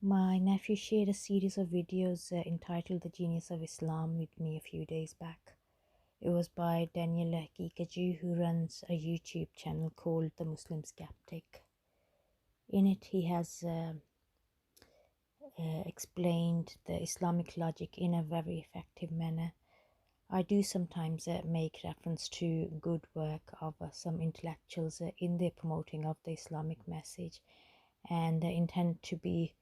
My nephew shared a series of videos entitled The Genius of Islam with me a few days back. It was by Daniel Hakikaju, who runs a YouTube channel called The Muslim Skeptic. In it, he has explained the Islamic logic in a very effective manner. I do sometimes make reference to good work of some intellectuals in their promoting of the Islamic message, and intend to be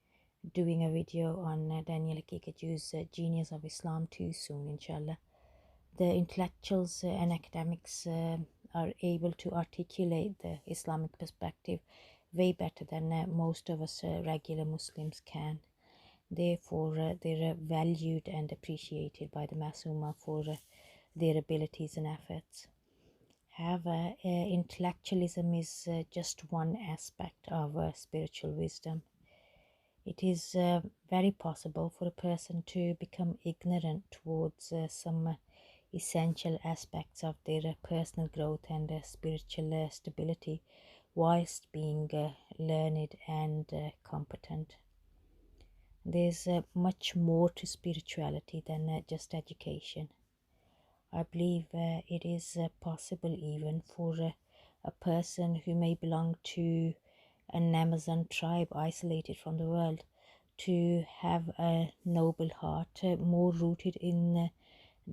doing a video on Daniel Hakikaju's Genius of Islam too soon, inshallah. The intellectuals and academics are able to articulate the Islamic perspective way better than most of us regular Muslims can. Therefore, they're valued and appreciated by the Mass Ummah for their abilities and efforts. However, intellectualism is just one aspect of spiritual wisdom. It is very possible for a person to become ignorant towards some essential aspects of their personal growth and spiritual stability, whilst being learned and competent. There's much more to spirituality than just education. I believe it is possible even for a person who may belong to an Amazon tribe isolated from the world to have a noble heart more rooted in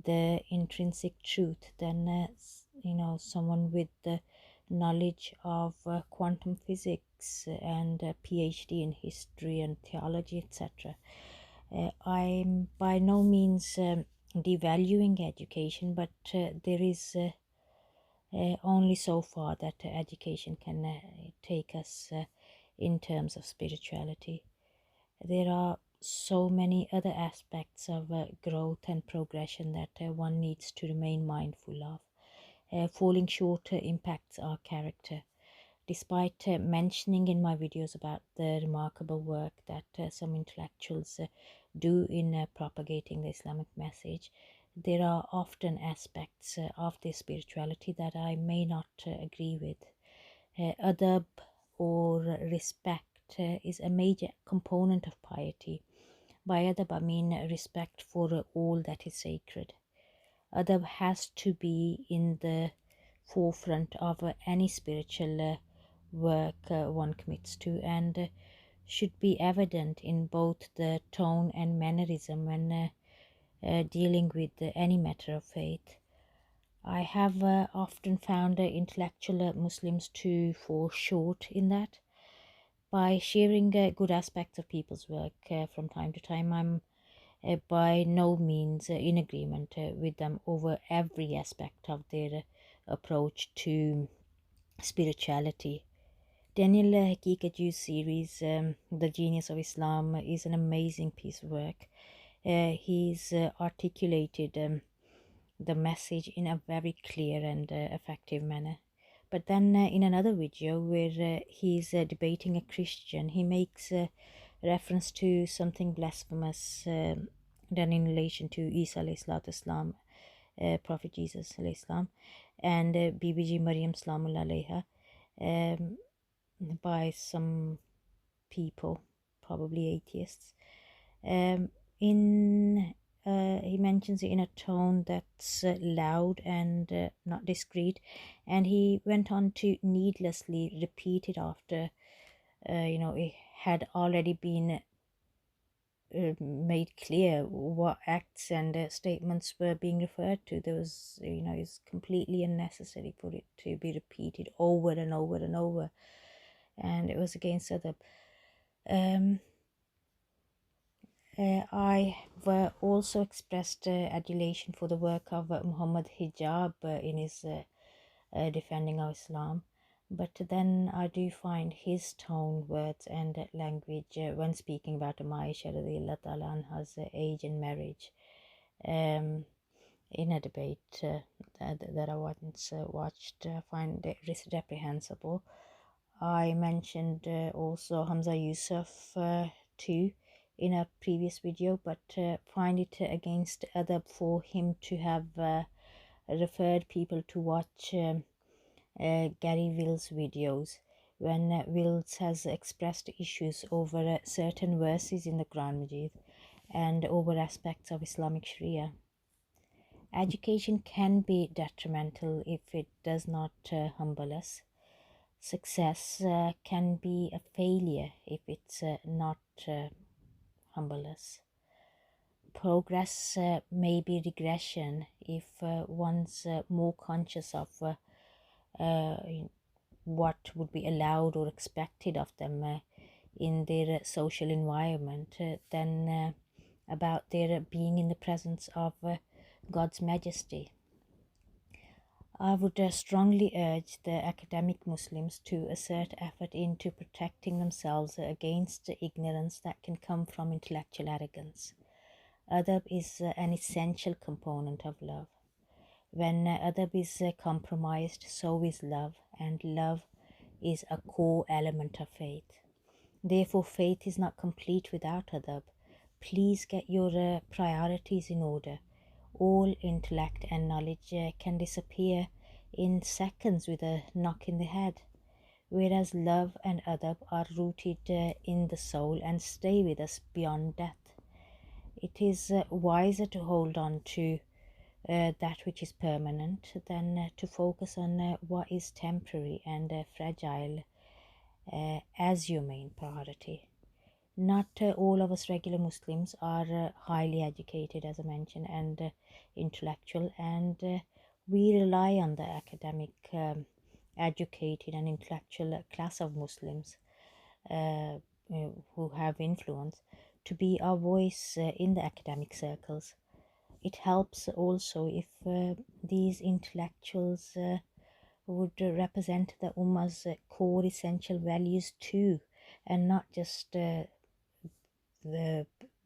the intrinsic truth than someone with the knowledge of quantum physics and a PhD in history and theology, etc. I'm by no means devaluing education, but there is only so far that education can take us in terms of spirituality. There are so many other aspects of growth and progression that one needs to remain mindful of. Falling short impacts our character. Despite mentioning in my videos about the remarkable work that some intellectuals do in propagating the Islamic message, there are often aspects of their spirituality that I may not agree with. Adab, or respect, is a major component of piety. By adab, I mean respect for all that is sacred. Adab has to be in the forefront of any spiritual work one commits to, and should be evident in both the tone and mannerism when dealing with any matter of faith. I have often found intellectual Muslims to fall short in that. By sharing good aspects of people's work from time to time, I'm by no means in agreement with them over every aspect of their approach to spirituality. Daniel Hakikaju's series, The Genius of Islam, is an amazing piece of work. He's articulated the message in a very clear and effective manner. But then in another video where he's debating a Christian, he makes reference to something blasphemous done in relation to Isa alayhi salatu Islam, Prophet Jesus alayhi salam, and BBG Maryam Salamullah alayha, by some people, probably atheists. In He mentions it in a tone that's loud and not discreet, and he went on to needlessly repeat it after it had already been made clear what acts and statements were being referred to. There was, it's completely unnecessary for it to be repeated over and over and over, and it was against other. I also expressed adulation for the work of Muhammad Hijab in his defending of Islam, but then I do find his tone, words and language when speaking about Aisha radiallahu ta'ala anha's age and marriage in a debate that I once watched, I find it reprehensible. I mentioned also Hamza Yusuf too in a previous video, but find it against adab for him to have referred people to watch Gary Will's videos, when Wills has expressed issues over certain verses in the Quran Majid and over aspects of Islamic Sharia. Education can be detrimental if it does not humble us. Success can be a failure if it's not humble us. Progress may be regression if one's more conscious of uh, what would be allowed or expected of them in their social environment than about their being in the presence of God's majesty. I would strongly urge the academic Muslims to assert effort into protecting themselves against the ignorance that can come from intellectual arrogance. Adab is an essential component of love. When adab is compromised, so is love, and love is a core element of faith. Therefore, faith is not complete without adab. Please get your priorities in order. All intellect and knowledge can disappear in seconds with a knock in the head, whereas love and adab are rooted in the soul and stay with us beyond death. It is wiser to hold on to that which is permanent than to focus on what is temporary and fragile as your main priority. Not all of us regular Muslims are highly educated, as I mentioned, and intellectual, and we rely on the academic, educated, and intellectual class of Muslims who have influence to be our voice in the academic circles. It helps also if these intellectuals would represent the Ummah's core essential values too, and not just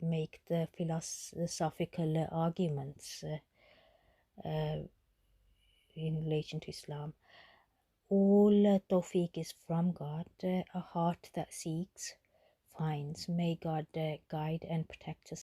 make the philosophical arguments in relation to Islam. All tawfiq is from God. A heart that seeks finds. May God guide and protect us